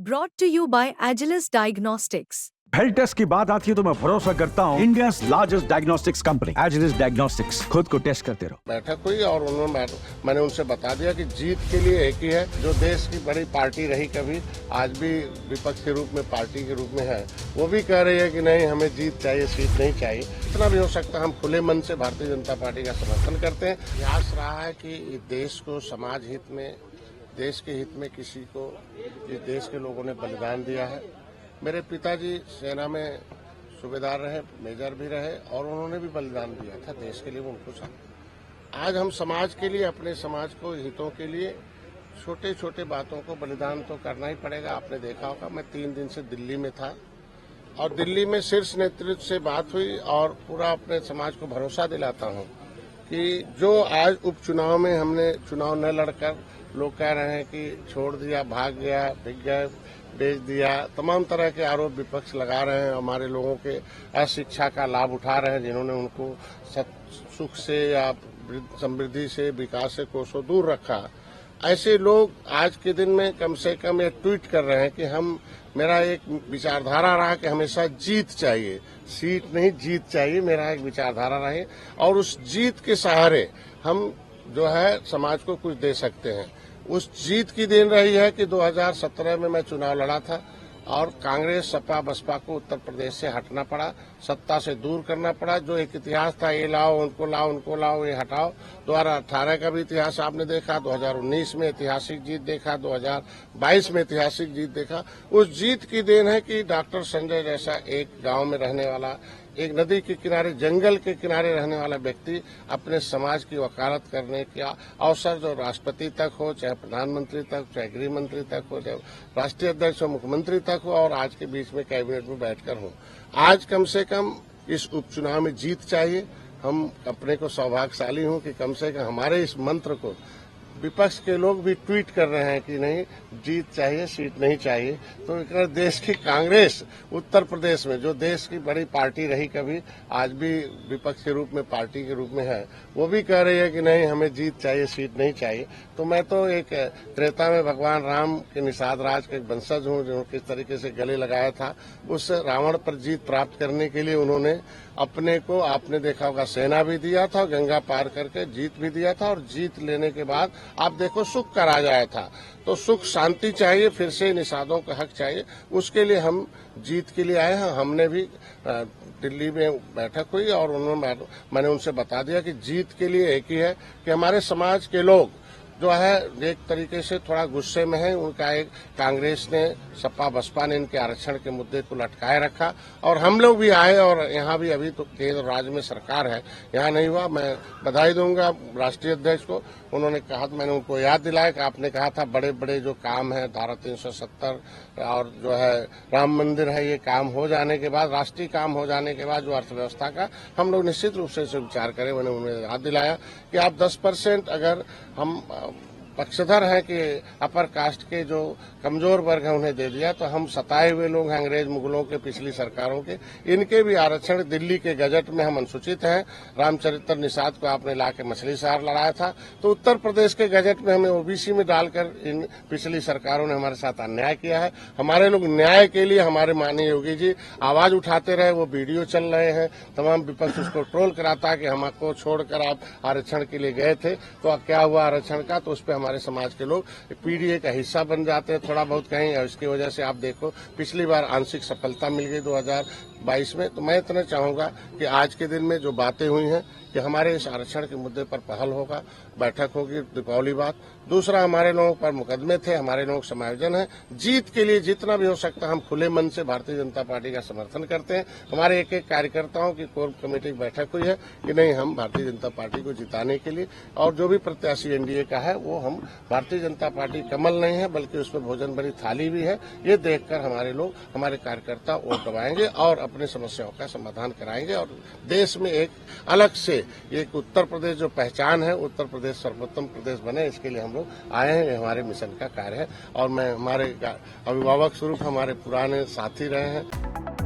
Brought to you by Agilus Diagnostics. Health test की बात आती है तो मैं भरोसा करता हूँ India largest diagnostics company Agilus Diagnostics. खुद को टेस्ट करते रहो। बैठक हुई और मैंने उनसे बता दिया कि जीत के लिए एक ही है, जो देश की बड़ी पार्टी रही कभी, आज भी विपक्ष के रूप में पार्टी के रूप में है, वो भी कह रही है कि नहीं हमें जीत चाहिए, सीट नहीं चाहिए। इतना भी हो सकता है हम खुले मन से भारतीय जनता पार्टी का समर्थन करते हैं। प्रयास रहा है कि इस देश को समाज हित में, देश के हित में किसी को, इस देश के लोगों ने बलिदान दिया है। मेरे पिताजी सेना में सूबेदार रहे, मेजर भी रहे और उन्होंने भी बलिदान दिया था देश के लिए, उनको साथ। आज हम समाज के लिए, अपने समाज को हितों के लिए छोटे छोटे बातों को बलिदान तो करना ही पड़ेगा। आपने देखा होगा मैं 3 दिन से दिल्ली में था और दिल्ली में शीर्ष नेतृत्व से बात हुई और पूरा अपने समाज को भरोसा दिलाता हूं कि जो आज उपचुनाव में हमने चुनाव न लड़कर लोग कह रहे हैं कि छोड़ दिया, भाग गया, बिक गए, बेच दिया, तमाम तरह के आरोप विपक्ष लगा रहे हैं। हमारे लोगों के अशिक्षा का लाभ उठा रहे हैं, जिन्होंने उनको सुख से या समृद्धि से, विकास से कोसों दूर रखा। ऐसे लोग आज के दिन में कम से कम ये ट्वीट कर रहे हैं कि मेरा एक विचारधारा रहा कि हमेशा जीत चाहिए, सीट नहीं जीत चाहिए, मेरा एक विचारधारा रहे और उस जीत के सहारे हम जो है समाज को कुछ दे सकते हैं। उस जीत की देन रही है कि 2017 में मैं चुनाव लड़ा था और कांग्रेस, सपा, बसपा को उत्तर प्रदेश से हटना पड़ा, सत्ता से दूर करना पड़ा। जो एक इतिहास था, ये लाओ, उनको लाओ, उनको लाओ, ये हटाओ। 2018 का भी इतिहास आपने देखा, 2019 में ऐतिहासिक जीत देखा, 2022 में ऐतिहासिक जीत देखा। उस जीत की देन है कि डॉक्टर संजय जैसा एक गांव में रहने वाला, एक नदी के किनारे, जंगल के किनारे रहने वाला व्यक्ति अपने समाज की वकालत करने का अवसर जो राष्ट्रपति तक हो, चाहे प्रधानमंत्री तक, चाहे गृह मंत्री तक हो, चाहे राष्ट्रीय अध्यक्ष हो, मुख्यमंत्री तक हो और आज के बीच में कैबिनेट में बैठकर हो। आज कम से कम इस उपचुनाव में जीत चाहिए। हम अपने को सौभाग्यशाली हूं कि कम से कम हमारे इस मंत्र को विपक्ष के लोग भी ट्वीट कर रहे हैं कि नहीं जीत चाहिए, सीट नहीं चाहिए। तो देश की कांग्रेस उत्तर प्रदेश में, जो देश की बड़ी पार्टी रही कभी, आज भी विपक्ष के रूप में पार्टी के रूप में है, वो भी कह रही है कि नहीं हमें जीत चाहिए, सीट नहीं चाहिए। तो मैं तो एक त्रेता में भगवान राम के निषाद राज के एक वंशज हूँ, जो किस तरीके से गले लगाया था, उस रावण पर जीत प्राप्त करने के लिए उन्होंने अपने को, आपने देखा होगा, सेना भी दिया था, गंगा पार करके जीत भी दिया था और जीत लेने के बाद आप देखो सुख का राज आया था। तो सुख शांति चाहिए, फिर से निषादों का हक चाहिए, उसके लिए हम जीत के लिए आए हैं। हमने भी दिल्ली में बैठक हुई और मैंने उनसे बता दिया कि जीत के लिए एक ही है कि हमारे समाज के लोग जो है एक तरीके से थोड़ा गुस्से में है। उनका एक कांग्रेस ने, सपा बसपा ने इनके आरक्षण के मुद्दे को लटकाए रखा और हम लोग भी आए और यहाँ भी अभी तो केंद्र राज्य में सरकार है, यहाँ नहीं हुआ। मैं बधाई दूंगा राष्ट्रीय अध्यक्ष को। उन्होंने कहा, मैंने उनको याद दिलाया कि आपने कहा था बड़े बड़े जो काम है, धारा 370 और जो है राम मंदिर है, ये काम हो जाने के बाद, राष्ट्रीय काम हो जाने के बाद जो अर्थव्यवस्था का हम लोग निश्चित रूप से विचार करें। मैंने उन्हें याद दिलाया कि आप 10% अगर हम पक्षधर है कि अपर कास्ट के जो कमजोर वर्ग है उन्हें दे दिया, तो हम सताए हुए लोग हैं अंग्रेज मुगलों के, पिछली सरकारों के, इनके भी आरक्षण दिल्ली के गजट में हम अनुसूचित हैं। रामचरित्र निषाद को आपने लाके मछली शहर लड़ाया था, तो उत्तर प्रदेश के गजट में हमें ओबीसी में डालकर इन पिछली सरकारों ने हमारे साथ अन्याय किया है। हमारे लोग न्याय के लिए, हमारे माननीय योगी जी आवाज उठाते रहे, वो वीडियो चल रहे हैं, तमाम विपक्ष उसको ट्रोल कराता कि हमको छोड़कर आप आरक्षण के लिए गए थे, तो क्या हुआ आरक्षण का, तो उस पर हमारे समाज के लोग पीडीए का हिस्सा बन जाते हैं थोड़ा बहुत कहीं, और इसकी वजह से आप देखो पिछली बार आंशिक सफलता मिल गई 2022 में। तो मैं इतना चाहूंगा कि आज के दिन में जो बातें हुई हैं कि हमारे इस आरक्षण के मुद्दे पर पहल होगा, बैठक होगी दीपावली बाद। दूसरा, हमारे लोगों पर मुकदमे थे, हमारे लोग समायोजन है। जीत के लिए जितना भी हो सकता हम खुले मन से भारतीय जनता पार्टी का समर्थन करते हैं। हमारे एक एक कार्यकर्ताओं की कोर कमेटी की बैठक हुई है कि नहीं हम भारतीय जनता पार्टी को जिताने के लिए, और जो भी प्रत्याशी एनडीए का है वो हम, भारतीय जनता पार्टी कमल नहीं है बल्कि उसमें भोजन भरी थाली भी है, ये देखकर हमारे लोग, हमारे कार्यकर्ता वोट दबाएंगे और अपनी समस्याओं का समाधान कराएंगे और देश में एक अलग से एक उत्तर प्रदेश जो पहचान है, उत्तर प्रदेश सर्वोत्तम प्रदेश बने, इसके लिए हम लोग आए हैं। ये हमारे मिशन का कार्य है और मैं, हमारे अभिभावक स्वरूप हमारे पुराने साथी रहे हैं।